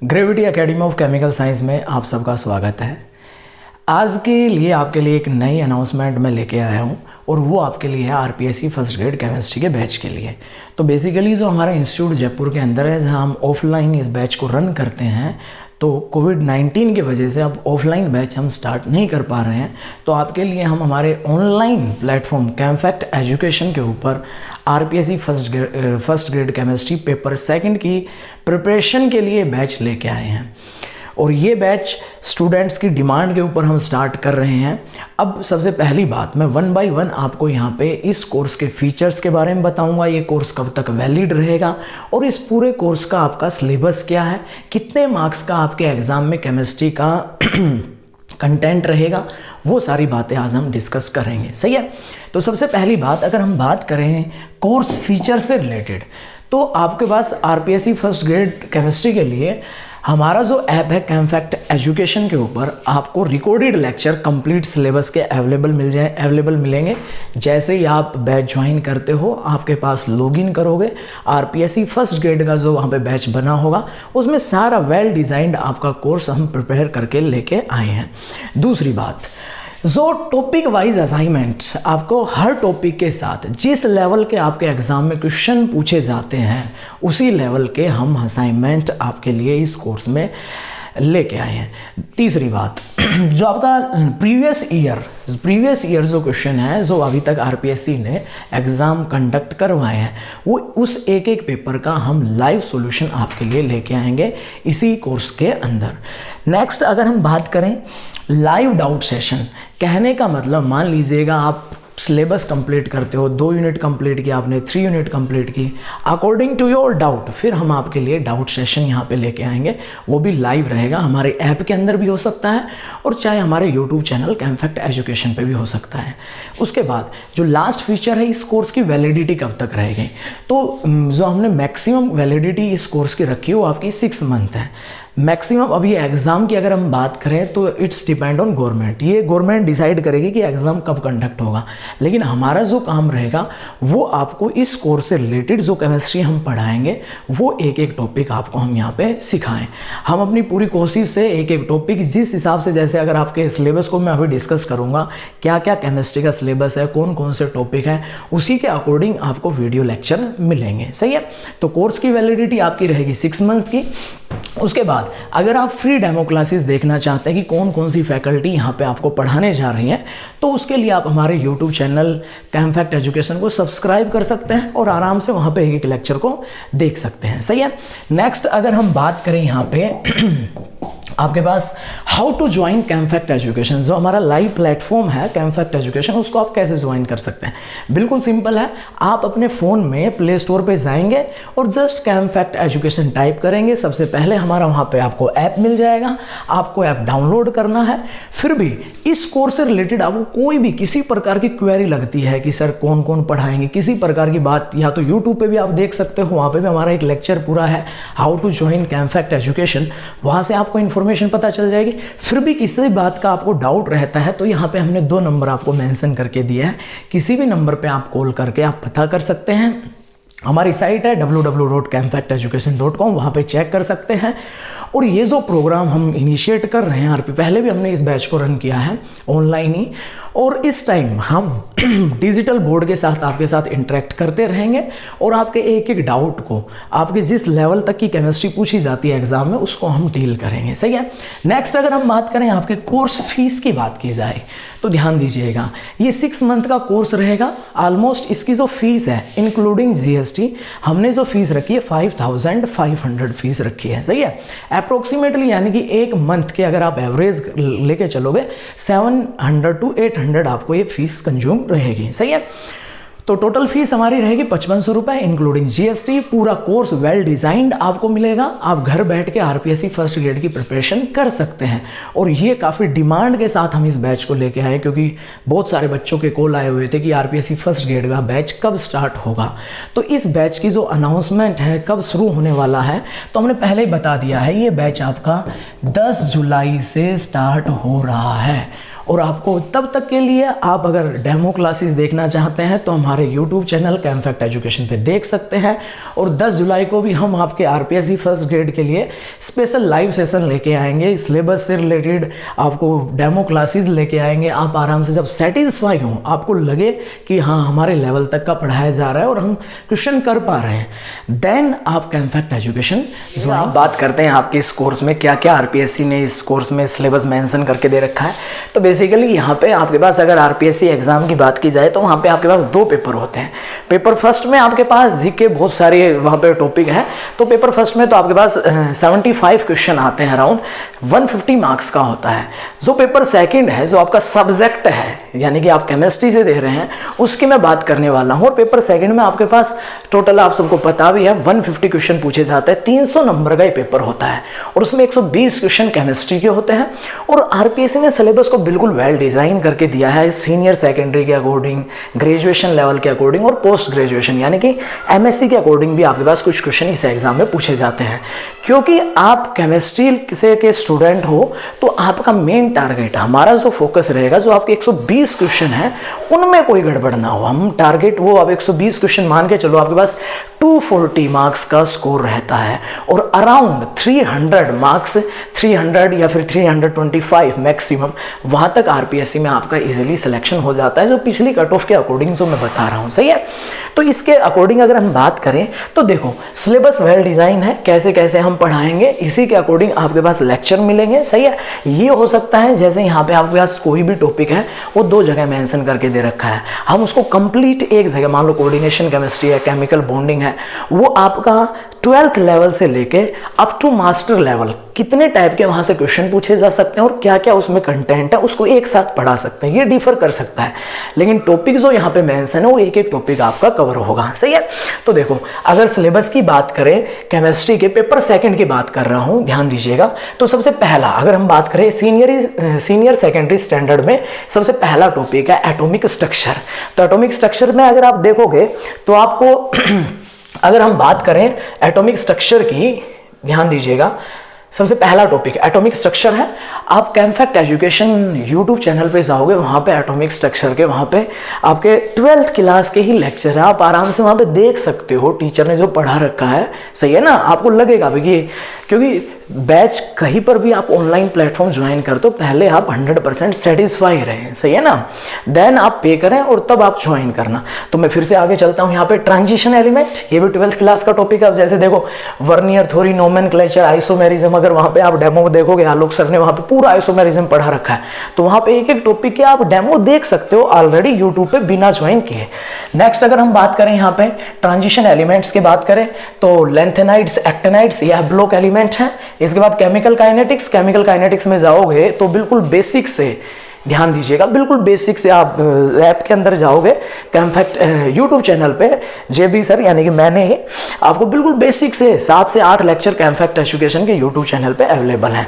Gravity academy of chemical science में आप सबका स्वागत है। आज के लिए आपके लिए एक नई अनाउंसमेंट मैं लेके आया हूँ और वो आपके लिए है आरपीएससी फर्स्ट ग्रेड केमिस्ट्री के बैच के लिए। तो बेसिकली जो हमारा इंस्टीट्यूट जयपुर के अंदर है, जहाँ हम ऑफलाइन इस बैच को रन करते हैं, तो कोविड-19 की वजह से अब ऑफलाइन बैच हम स्टार्ट नहीं कर पा रहे हैं। तो आपके लिए हम हमारे ऑनलाइन प्लेटफॉर्म कैमफैक्ट एजुकेशन के ऊपर RPSC first grade chemistry paper second की प्रिपरेशन के लिए बैच लेके आए हैं और ये बैच स्टूडेंट्स की डिमांड के ऊपर हम स्टार्ट कर रहे हैं। अब सबसे पहली बात, मैं 1 बाय 1 आपको यहाँ पे इस कोर्स के फीचर्स के बारे में बताऊँगा, ये कोर्स कब तक वैलिड रहेगा और इस पूरे कोर्स का आपका सिलेबस क्या है, कितने मार्क्स का आपके एग्ज़ाम में केमिस्ट्री का कंटेंट रहेगा, वो सारी बातें आज हम डिस्कस करेंगे। सही है। तो सबसे पहली बात, अगर हम बात करें कोर्स फीचर से रिलेटेड, तो आपके पास आरपीएससी फर्स्ट ग्रेड केमिस्ट्री के लिए हमारा जो ऐप है कैमफैक्ट एजुकेशन के ऊपर आपको रिकॉर्डेड लेक्चर कंप्लीट सिलेबस के अवेलेबल मिलेंगे। जैसे ही आप बैच ज्वाइन करते हो, आपके पास लॉगिन करोगे, आरपीएससी फर्स्ट ग्रेड का जो वहाँ पे बैच बना होगा उसमें सारा वेल डिज़ाइंड आपका कोर्स हम प्रिपेयर करके लेके आए हैं। दूसरी बात, जो टॉपिक वाइज असाइनमेंट्स आपको हर टॉपिक के साथ जिस लेवल के आपके एग्ज़ाम में क्वेश्चन पूछे जाते हैं उसी लेवल के हम असाइनमेंट आपके लिए इस कोर्स में लेके आए हैं। तीसरी बात, जो आपका प्रीवियस ईयर जो क्वेश्चन है, जो अभी तक आरपीएससी ने एग्ज़ाम कंडक्ट करवाए हैं, वो उस एक एक पेपर का हम लाइव सॉल्यूशन आपके लिए लेके आएंगे इसी कोर्स के अंदर। नेक्स्ट, अगर हम बात करें लाइव डाउट सेशन, कहने का मतलब मान लीजिएगा आप सिलेबस कंप्लीट करते हो, 2 यूनिट कंप्लीट किया आपने, 3 यूनिट कंप्लीट की, अकॉर्डिंग टू योर डाउट फिर हम आपके लिए डाउट सेशन यहाँ पे लेके आएंगे। वो भी लाइव रहेगा, हमारे ऐप के अंदर भी हो सकता है और चाहे हमारे यूट्यूब चैनल कैमफैक्ट एजुकेशन पे भी हो सकता है। उसके बाद जो लास्ट फीचर है, इस कोर्स की वैलिडिटी कब तक रहेगी, तो जो हमने मैक्सिमम वैलिडिटी इस कोर्स की रखी है वो आपकी 6 मंथ है मैक्सिमम। अभी एग्ज़ाम की अगर हम बात करें तो इट्स डिपेंड ऑन गवर्नमेंट, ये गवर्नमेंट डिसाइड करेगी कि एग्ज़ाम कब कंडक्ट होगा, लेकिन हमारा जो काम रहेगा वो आपको इस कोर्स से रिलेटेड जो केमिस्ट्री हम पढ़ाएंगे वो एक एक टॉपिक आपको हम यहाँ पे सिखाएं। हम अपनी पूरी कोशिश से एक एक टॉपिक जिस हिसाब से, जैसे अगर आपके सिलेबस को मैं अभी डिस्कस करूँगा, क्या क्या केमिस्ट्री का सिलेबस है, कौन कौन से टॉपिक हैं, उसी के अकॉर्डिंग आपको वीडियो लेक्चर मिलेंगे। सही है। तो कोर्स की वैलिडिटी आपकी रहेगी 6 मंथ की। उसके बाद अगर आप फ्री डेमो क्लासेस देखना चाहते हैं कि कौन कौन सी फैकल्टी यहाँ पे आपको पढ़ाने जा रही हैं, तो उसके लिए आप हमारे यूट्यूब चैनल कैमफैक्ट एजुकेशन को सब्सक्राइब कर सकते हैं और आराम से वहाँ पे एक एक लेक्चर को देख सकते हैं। सही है। नेक्स्ट, अगर हम बात करें यहाँ पे आपके पास हाउ टू ज्वाइन कैमफैक्ट एजुकेशन, जो हमारा लाइव प्लेटफॉर्म है कैमफैक्ट एजुकेशन, उसको आप कैसे ज्वाइन कर सकते हैं। बिल्कुल सिंपल है, आप अपने फ़ोन में प्ले स्टोर पे जाएंगे और जस्ट कैमफैक्ट एजुकेशन टाइप करेंगे। सबसे पहले हमारा वहाँ पे आपको ऐप मिल जाएगा, आपको ऐप डाउनलोड करना है। फिर भी इस कोर्स से रिलेटेड आपको कोई भी किसी प्रकार की क्वेरी लगती है कि सर कौन कौन पढ़ाएंगे, किसी प्रकार की बात, या तो यूट्यूब पर भी आप देख सकते हो, वहाँ पर भी हमारा एक लेक्चर पूरा है हाउ टू ज्वाइन कैमफैक्ट एजुकेशन, वहाँ से आपको इन्फॉर्मेशन पता चल जाएगी। फिर भी किसी बात का आपको डाउट रहता है तो यहाँ पे हमने 2 नंबर आपको मेंशन करके दिया है, किसी भी नंबर पे आप कॉल करके आप पता कर सकते हैं। हमारी साइट है www.camfacteducation.com, वहाँ पे चेक कर सकते हैं। और ये जो प्रोग्राम हम इनिशिएट कर रहे हैं, पहले भी हमने इस बैच को रन किया है ऑनलाइन ही, और इस टाइम हम डिजिटल बोर्ड के साथ आपके साथ इंटरेक्ट करते रहेंगे और आपके एक एक डाउट को, आपके जिस लेवल तक की केमिस्ट्री पूछी जाती है एग्जाम में, उसको हम डील करेंगे। सही है। नेक्स्ट, अगर हम बात करें आपके कोर्स फीस की बात की जाए तो ध्यान दीजिएगा, ये 6 मंथ का कोर्स रहेगा। ऑलमोस्ट इसकी जो फीस है इंक्लूडिंग जीएसटी, हमने जो फीस रखी है 5500 फीस रखी है। सही है। अप्रोक्सीमेटली यानी कि 1 मंथ के अगर आप एवरेज लेके चलोगे 700 to 800 आपको ये फीस कंज्यूम रहेगी। सही है। तो टोटल फीस हमारी रहेगी 5500 रुपये इंक्लूडिंग जीएसटी। पूरा कोर्स वेल डिजाइंड आपको मिलेगा, आप घर बैठ के आरपीएससी फर्स्ट ग्रेड की प्रिपरेशन कर सकते हैं। और ये काफ़ी डिमांड के साथ हम इस बैच को लेके आए, क्योंकि बहुत सारे बच्चों के कॉल आए हुए थे कि आरपीएससी फर्स्ट ग्रेड का बैच कब स्टार्ट होगा। तो इस बैच की जो अनाउंसमेंट है कब शुरू होने वाला है, तो हमने पहले ही बता दिया है, ये बैच आपका 10 जुलाई से स्टार्ट हो रहा है और आपको तब तक के लिए आप अगर डेमो क्लासेस देखना चाहते हैं तो हमारे यूट्यूब चैनल कैमफैक्ट एजुकेशन पे देख सकते हैं। और 10 जुलाई को भी हम आपके आरपीएससी फर्स्ट ग्रेड के लिए स्पेशल लाइव सेशन लेके आएंगे, सिलेबस से रिलेटेड आपको डेमो क्लासेस लेके आएंगे। आप आराम से जब सेटिस्फाई हों, आपको लगे कि हाँ हमारे लेवल तक का पढ़ाया जा रहा है और हम क्वेश्चन कर पा रहे हैं, देन आप कैमफैक्ट एजुकेशन ज्वाइन। बात करते हैं आपके इस कोर्स में क्या क्या आरपीएससी ने इस कोर्स में सिलेबस मेंशन करके दे रखा है। तो बेसिकली यहाँ पे आपके पास अगर आरपीएससी एग्जाम की बात की जाए तो वहाँ पे आपके पास 2 पेपर होते हैं। पेपर फर्स्ट में आपके पास जीके बहुत सारे वहाँ पे टॉपिक है। तो पेपर फर्स्ट में तो आपके पास 75 क्वेश्चन आते हैं, अराउंड 150 मार्क्स का होता है। जो पेपर सेकंड है, जो आपका सब्जेक्ट है, यानी कि आप केमिस्ट्री से दे रहे हैं, उसकी मैं बात करने वाला हूँ। और पेपर सेकंड में आपके पास टोटल आप सबको पता भी है 150 क्वेश्चन पूछे जाते हैं, 300 नंबर का ये पेपर होता है और उसमें 120 क्वेश्चन केमिस्ट्री के होते हैं। और आरपीएससी ने सिलेबस को बिल्कुल वेल डिजाइन करके दिया है, सीनियर सेकेंडरी के अकॉर्डिंग, ग्रेजुएशन लेवल के अकॉर्डिंग और पोस्ट ग्रेजुएशन यानी कि एमएससी के अकॉर्डिंग भी आपके पास कुछ क्वेश्चन इस एग्जाम में पूछे जाते हैं। क्योंकि आप केमिस्ट्री से के स्टूडेंट हो तो आपका मेन टारगेट, हमारा जो फोकस रहेगा, जो आपके 120 क्वेश्चन है उनमें कोई गड़बड़ ना हो। हम टारगेट वो अब 120 क्वेश्चन मान के चलो, आपके पास 240 मार्क्स का स्कोर रहता है और अराउंड 300 मार्क्स, 300 या फिर 325 मैक्सिमम, वहां तक आरपीएससी में आपका इजीली सिलेक्शन हो जाता है, जो पिछली कट ऑफ के अकॉर्डिंग जो मैं बता रहा हूं। सही है। तो इसके अकॉर्डिंग अगर हम बात करें तो देखो सिलेबस वेल डिजाइन है, कैसे कैसे हम पढ़ाएंगे इसी के अकॉर्डिंग आपके पास लेक्चर मिलेंगे। सही है। ये हो सकता है जैसे यहाँ पे आपके पास कोई भी टॉपिक है वो 2 जगह मेंशन करके दे रखा है, हम उसको कंप्लीट एक जगह, मान लो कोऑर्डिनेशन केमिस्ट्री है, केमिकल बॉन्डिंग है, वो आपका 12th लेवल से लेके अप टू मास्टर लेवल कितने टाइप के वहां से क्वेश्चन पूछे जा सकते हैं और क्या क्या उसमें कंटेंट है, उसको एक साथ पढ़ा सकते हैं। ये डिफर कर सकता है, लेकिन टॉपिक जो यहाँ पे मेंशन है वो एक एक टॉपिक आपका कवर होगा। सही है। तो देखो अगर सिलेबस की बात करें, केमिस्ट्री के पेपर सेकंड की बात कर रहा हूं, ध्यान दीजिएगा। तो सबसे पहला अगर हम बात करें सीनियर सेकेंडरी स्टैंडर्ड में, सबसे पहला टॉपिक है एटॉमिक स्ट्रक्चर। तो एटॉमिक स्ट्रक्चर में अगर आप देखोगे तो आपको अगर हम बात करें एटॉमिक स्ट्रक्चर की, ध्यान दीजिएगा, सबसे पहला टॉपिक एटॉमिक स्ट्रक्चर है। आप कैमफैक्ट एजुकेशन यूट्यूब चैनल पे जाओगे, वहाँ पे एटॉमिक स्ट्रक्चर के वहाँ पे आपके 12th क्लास के ही लेक्चर है, आप आराम से वहाँ पे देख सकते हो टीचर ने जो पढ़ा रखा है। सही है ना। आपको लगेगा भी क्योंकि बैच कहीं पर भी आप ऑनलाइन प्लेटफॉर्म ज्वाइन कर तो पहले आप 100% सेटिस्फाई रहें। सही है ना। देन आप पे करें और तब आप ज्वाइन करना। तो मैं फिर से आगे चलता हूँ। यहाँ पे ट्रांजिशन एलिमेंट, ये भी 12th क्लास का टॉपिक है। अब जैसे देखो वर्नियर थ्योरी, नोमेनक्लेचर, आइसोमेरिज्म, अगर वहाँ पे आप डेमो देखोगे, आलोक सर ने वहाँ पे पूरा आइसोमेरिज्म पढ़ा रखा है, तो वहाँ पे एक एक टॉपिक के आप डेमो देख सकते हो ऑलरेडी यूट्यूब पे बिना ज्वाइन किए। नेक्स्ट अगर हम बात करें यहाँ पे ट्रांजिशन एलिमेंट्स की बात करें तो लेंथेनाइड्स, एक्टिनाइड्स, यह ब्लॉक एलिमेंट है। इसके बाद केमिकल काइनेटिक्स, केमिकल काइनेटिक्स में जाओगे तो बिल्कुल बेसिक से, ध्यान दीजिएगा, बिल्कुल बेसिक से आप ऐप के अंदर जाओगे, कैमफैक्ट यूट्यूब चैनल पे जेबी सर यानी कि मैंने आपको बिल्कुल बेसिक से 7 से 8 लेक्चर कैमफैक्ट एजुकेशन के यूट्यूब चैनल पे अवेलेबल हैं।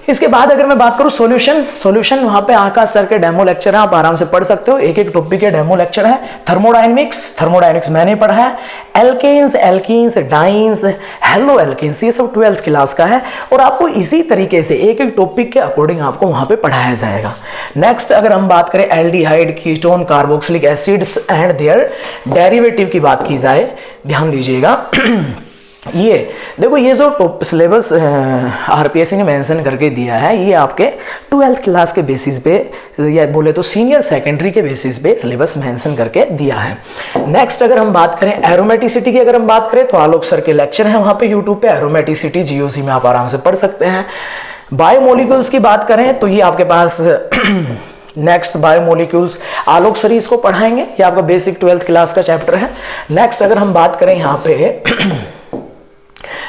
इसके बाद अगर मैं बात करूं सॉल्यूशन वहां पे आकाश सर के डेमो लेक्चर है, आप आराम से पढ़ सकते हो, एक एक टॉपिक के डेमो लेक्चर है। थर्मोडायनेमिक्स मैंने पढ़ा है। एल्कीन्स, डाइन्स, हेलो एल्कीन्स, ये सब 12th क्लास का है और आपको इसी तरीके से एक एक टॉपिक के अकॉर्डिंग आपको वहां पे पढ़ाया जाएगा। नेक्स्ट अगर हम बात करें aldehyde, ketone, carboxylic acids and their derivative की बात की जाए, ध्यान दीजिएगा। ये देखो, ये जो सिलेबस आरपीएससी ने मेंशन करके दिया है, ये आपके 12th क्लास के बेसिस पे या बोले तो सीनियर सेकेंडरी के बेसिस पे सिलेबस मेंशन करके दिया है। नेक्स्ट अगर हम बात करें एरोमेटिसिटी की, अगर हम बात करें तो आलोक सर के लेक्चर हैं वहाँ पे यूट्यूब पे, एरोमेटिसिटी जीओसी में आप आराम से पढ़ सकते हैं। बायोमोलिक्यूल्स की बात करें तो ये आपके पास नेक्स्ट बायोमोलिक्यूल्स आलोक सर इसको पढ़ाएंगे, ये आपका बेसिक 12th क्लास का चैप्टर है। नेक्स्ट अगर हम बात करें यहाँ पे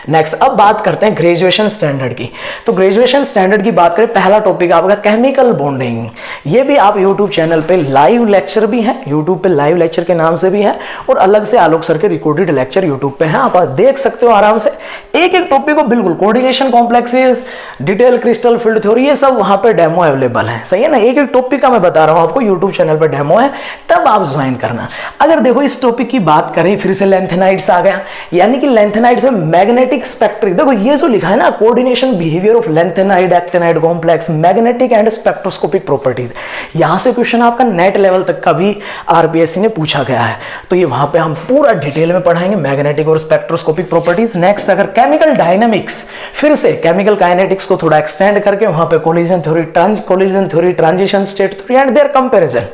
नेक्स्ट अब बात करते हैं ग्रेजुएशन स्टैंडर्ड की। तो ग्रेजुएशन स्टैंडर्ड की बात करें, पहला टॉपिक आपका केमिकल बॉन्डिंग। ये भी आप यूट्यूब चैनल पे लाइव लेक्चर भी है, यूट्यूब पे लाइव लेक्चर के नाम से भी है और अलग से आलोक सर के रिकॉर्डेड लेक्चर यूट्यूब पे हैं, आप देख सकते हो आराम से एक एक टॉपिक को। बिल्कुल coordination complexes, detail crystal field theory, ये सब वहां पे डेमो अवेलेबल है। सही है ना। एक एक टॉपिक का मैं बता रहा हूं आपको, यूट्यूब चैनल पे डेमो है, तब आप ज्वाइन करना। अगर देखो इस टॉपिक की बात करें, फिर से लेंथेनाइड्स आ गया, यानी कि लेंथेनाइड्स में मैग्नेटिक मैग्नेटिक स्पेक्ट्रिक, देखो ये जो लिखा है ना, coordination behaviour of lanthanide actinide complex, magnetic and spectroscopic properties, यहां से क्वेश्चन आपका नेट लेवल तक का भी आरपीएससी ने पूछा गया है, तो ये वहां पे हम पूरा डिटेल में पढ़ाएंगे मैग्नेटिक और स्पेक्ट्रोस्कोपिक प्रॉपर्टीज। नेक्स्ट अगर केमिकल डायनामिक्स, फिर से केमिकल काइनेटिक्स को थोड़ा एक्सटेंड करके वहां पे collision theory, transition state theory and their comparison,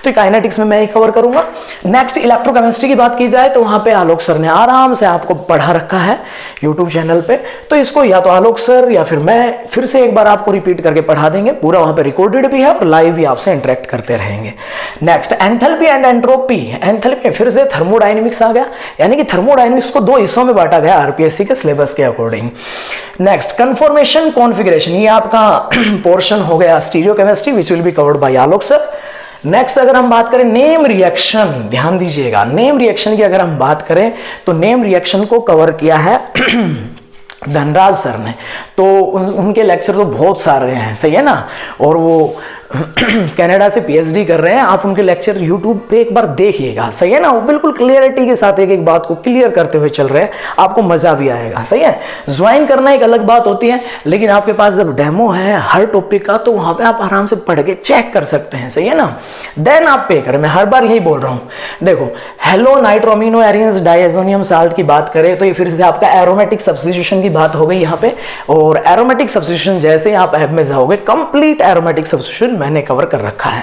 तो काइनेटिक्स में मैं ही कवर करूंगा। नेक्स्ट इलेक्ट्रोकेमिस्ट्री की बात की जाए तो वहां पे आलोक सर ने आराम से आपको पढ़ा रखा है यूट्यूब चैनल पे, तो इसको या तो आलोक सर या फिर मैं फिर से एक बार आपको रिपीट करके पढ़ा देंगे, पूरा वहां पे रिकॉर्डेड भी है और लाइव भी आपसे इंटरेक्ट करते रहेंगे। Next enthalpy and entropy, enthalpy फिर से थर्मोडायनेमिक्स आ गया, यानी कि थर्मोडायनेमिक्स को दो हिस्सों में बांटा गया आरपीएससी के सिलेबस के अकॉर्डिंग। नेक्स्ट कन्फॉर्मेशन कॉन्फिगरेशन, ये आपका पोर्शन हो गया stereochemistry which will be covered bye Alok sir. Next अगर हम बात करें नेम रिएक्शन, ध्यान दीजिएगा नेम रिएक्शन की अगर हम बात करें तो नेम रिएक्शन को कवर किया है धनराज सर ने, तो उनके लेक्चर तो बहुत सारे हैं, सही है ना, और वो कनाडा से पीएचडी कर रहे हैं, आप उनके लेक्चर यूट्यूब पे एक बार देखिएगा, सही है ना, वो बिल्कुल क्लियरिटी के साथ एक एक बात को क्लियर करते हुए चल रहे हैं, आपको मजा भी आएगा, सही है। ज्वाइन करना एक अलग बात होती है, लेकिन आपके पास जब डेमो है हर टॉपिक का, तो वहां पे आप आराम से पढ़ के चेक कर सकते हैं, सही है ना, देन आप पे करें। मैं हर बार यही बोल रहा हूं, देखो हेलो नाइट्रोमिनो एरियंस डायजोनियम साल्ट की बात करें तो ये फिर से आपका एरोमेटिक सब्स्टिट्यूशन की बात हो गई यहाँ पे, और एरोमेटिक सब्स्टिट्यूशन जैसे आप ऐप में जाओगे कंप्लीट एरोमेटिक सब्स्टिट्यूशन मैंने कवर कर रखा है।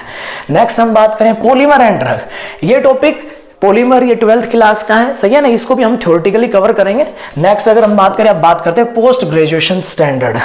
नेक्स्ट हम बात करें पॉलीमर एंड ड्रग, ये टॉपिक पॉलीमर ये 12th क्लास का है, सही है ना, इसको भी हम थ्योरेटिकली कवर करेंगे। नेक्स्ट अगर हम बात करें, अब बात करते हैं पोस्ट ग्रेजुएशन स्टैंडर्ड।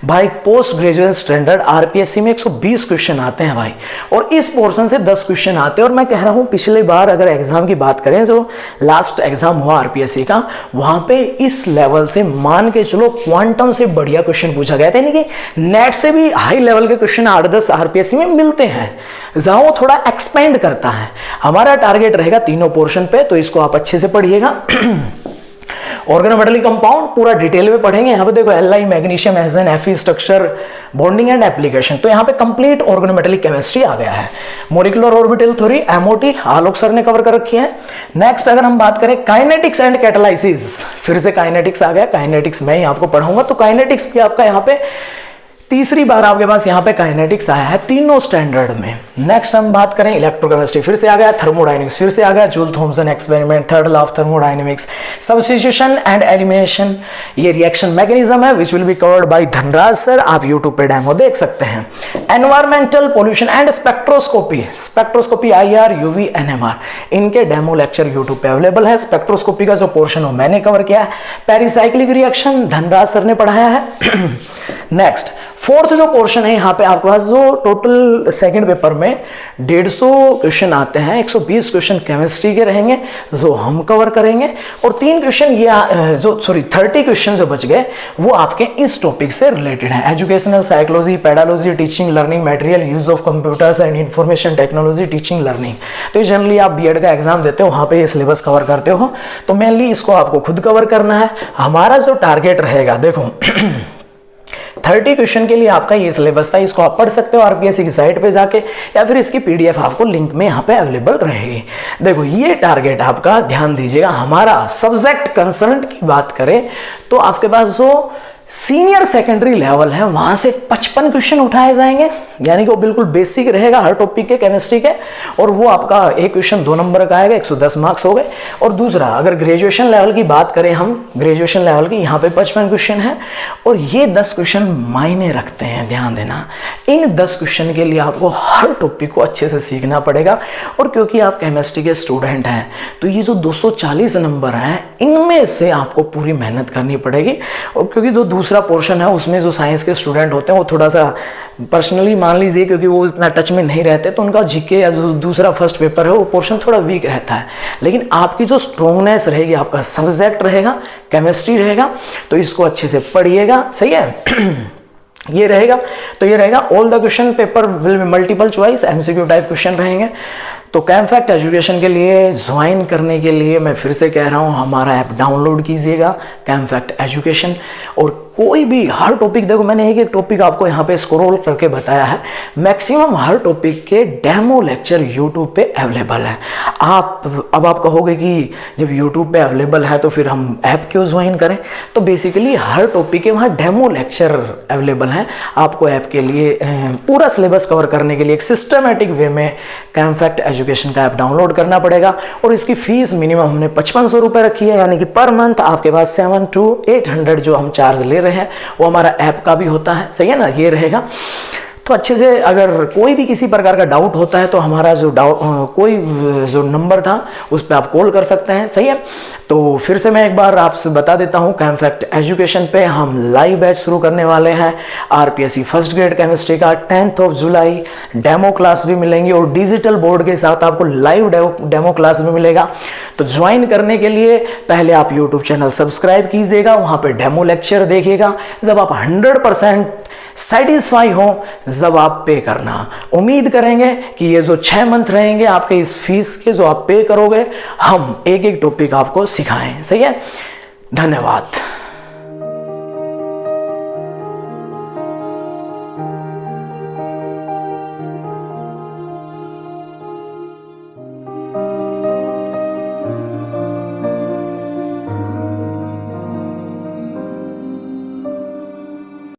भाई पोस्ट ग्रेजुएशन स्टैंडर्ड आरपीएससी में 120 क्वेश्चन आते हैं भाई, और इस पोर्शन से 10 क्वेश्चन आते हैं, और मैं कह रहा हूं पिछले बार अगर एग्जाम की बात करें, जो लास्ट एग्जाम हुआ आरपीएससी का, वहां पे इस लेवल से मान के चलो क्वांटम से बढ़िया क्वेश्चन पूछा गया था, यानी कि नेट से भी हाई लेवल के क्वेश्चन 8-10 आरपीएससी में मिलते हैं, जहां वो थोड़ा एक्सपेंड करता है। हमारा टारगेट रहेगा तीनों पोर्शन पे, तो इसको आप अच्छे से पढ़िएगा। ऑर्गेनोमेटेलिक कंपाउंड पूरा डिटेल में पढ़ेंगे। यहाँ पे देखो LI magnesium SN FE structure bonding and application, तो यहाँ पे कंप्लीट ऑर्गेनोमेटेलिक केमिस्ट्री आ गया है। Molecular orbital theory MOT Alok sir ने कवर कर रखी है। नेक्स्ट अगर हम बात करें काइनेटिक्स एंड कैटालाइसिस, फिर से काइनेटिक्स आ गया, काइनेटिक्स मैं ही आपको पढ़ाऊंगा, तो काइनेटिक्स भी आपका यहाँ पे तीसरी बार आपके पास यहाँ पे काइनेटिक्स आया है तीनों स्टैंडर्ड में। नेक्स्ट हम बात करें इलेक्ट्रोकेमिस्ट्री, फिर से आ गया, थर्मोडायनेमिक्स फिर से आ गया, Joule Thomson experiment, third law of thermodynamics, substitution and elimination, ये रिएक्शन मैकेनिज्म है which will be covered by Dhanraj sir, आप यूट्यूब पे डेमो देख सकते हैं। Environmental pollution and spectroscopy, spectroscopy IR UV NMR, इनके डेमो लेक्चर यूट्यूब पे available है। स्पेक्ट्रोस्कोपी का जो पोर्शन हो मैंने कवर किया है। पेरिसाइक्लिक रिएक्शन धनराज सर ने पढ़ाया है। नेक्स्ट फोर्थ जो पोर्शन है, यहाँ पे आपके पास जो टोटल सेकंड पेपर में 150 क्वेश्चन आते हैं, 120 क्वेश्चन केमिस्ट्री के रहेंगे जो हम कवर करेंगे, और 3 क्वेश्चन ये जो 30 क्वेश्चन जो बच गए वो आपके इस टॉपिक से रिलेटेड है। Educational psychology, pedology, teaching learning material, use of computers and information technology, teaching learning. तो जनरली आप बीएड का एग्जाम देते हो, वहाँ पे ये सिलेबस कवर करते हो, तो मेनली इसको आपको खुद कवर करना है। हमारा जो टारगेट रहेगा, देखो 30 क्वेश्चन के लिए आपका ये सिलेबस था, इसको आप पढ़ सकते हो आरपीएससी की साइट पे जाके, या फिर इसकी पीडीएफ आपको लिंक में यहाँ पे अवेलेबल रहेगी। देखो ये टारगेट आपका, ध्यान दीजिएगा। हमारा सब्जेक्ट कंसर्न की बात करें तो आपके पास जो सीनियर सेकेंडरी लेवल है वहां से 55 क्वेश्चन उठाए जाएंगे, यानी कि वो बिल्कुल बेसिक रहेगा हर टॉपिक के केमिस्ट्री के, और वो आपका एक क्वेश्चन 2 नंबर का आएगा, 110 मार्क्स हो गए। और दूसरा अगर ग्रेजुएशन लेवल की बात करें हम, ग्रेजुएशन लेवल की यहाँ पे 55 क्वेश्चन है, और ये 10 क्वेश्चन मायने रखते हैं, ध्यान देना। इन 10 क्वेश्चन के लिए आपको हर टॉपिक को अच्छे से सीखना पड़ेगा, और क्योंकि आप केमिस्ट्री के स्टूडेंट हैं तो ये जो 240 नंबर हैं इनमें से आपको पूरी मेहनत करनी पड़ेगी। और क्योंकि जो दूसरा पोर्शन है उसमें जो साइंस के स्टूडेंट होते हैं वो थोड़ा सा पर्सनली मान लीजिए, क्योंकि वो इतना टच में नहीं रहते, तो उनका जीके या जो दूसरा फर्स्ट पेपर है वो पोर्शन थोड़ा वीक रहता है। लेकिन आपकी जो स्ट्रॉन्गनेस रहेगी, आपका सब्जेक्ट रहेगा, केमिस्ट्री रहेगा, तो इसको अच्छे से पढ़िएगा, सही है। ये रहेगा, तो ये रहेगा all the question paper will be multiple choice, MCQ type question रहेंगे। तो कैमफैक्ट एजुकेशन के लिए ज्वाइन करने के लिए मैं फिर से कह रहा हूँ, हमारा ऐप डाउनलोड कीजिएगा कैमफैक्ट एजुकेशन, और कोई भी हर टॉपिक, देखो मैंने एक एक टॉपिक आपको यहाँ पे स्क्रॉल करके बताया है, मैक्सिमम हर टॉपिक के डेमो लेक्चर यूट्यूब पे अवेलेबल है। अब आप कहोगे कि जब यूट्यूब पे अवेलेबल है तो फिर हम ऐप क्यों ज्वाइन करें, तो बेसिकली हर टॉपिक के वहाँ डेमो लेक्चर अवेलेबल हैं। आपको ऐप के लिए पूरा सिलेबस कवर करने के लिए एक सिस्टमेटिक वे में कैमफैक्ट एजुकेशन का ऐप डाउनलोड करना पड़ेगा और इसकी फीस मिनिमम हमने 5500 रुपये रखी है, यानी कि पर मंथ आपके पास 700 to 800 जो हम चार्ज ले रहे हैं वो हमारा ऐप का भी होता है, सही है ना, ये रहेगा। तो अच्छे से अगर कोई भी किसी प्रकार का डाउट होता है तो हमारा जो कोई जो नंबर था उस पर आप कॉल कर सकते हैं, सही है। तो फिर से मैं एक बार आपसे बता देता हूँ, कैमफैक्ट एजुकेशन पे हम लाइव बैच शुरू करने वाले हैं आरपीएससी फर्स्ट ग्रेड केमिस्ट्री का 10 जुलाई। डेमो क्लास भी मिलेंगी और डिजिटल बोर्ड के साथ आपको लाइव डेमो क्लास भी मिलेगा। तो ज्वाइन करने के लिए पहले आप यूट्यूब चैनल सब्सक्राइब कीजिएगा, वहाँ पर डेमो लेक्चर देखिएगा। जब आप 100% सेटिस्फाई हो जब आप पे करना। उम्मीद करेंगे कि ये जो 6 मंथ रहेंगे आपके इस फीस के जो आप पे करोगे, हम एक एक टॉपिक आपको सिखाएं, सही है। धन्यवाद।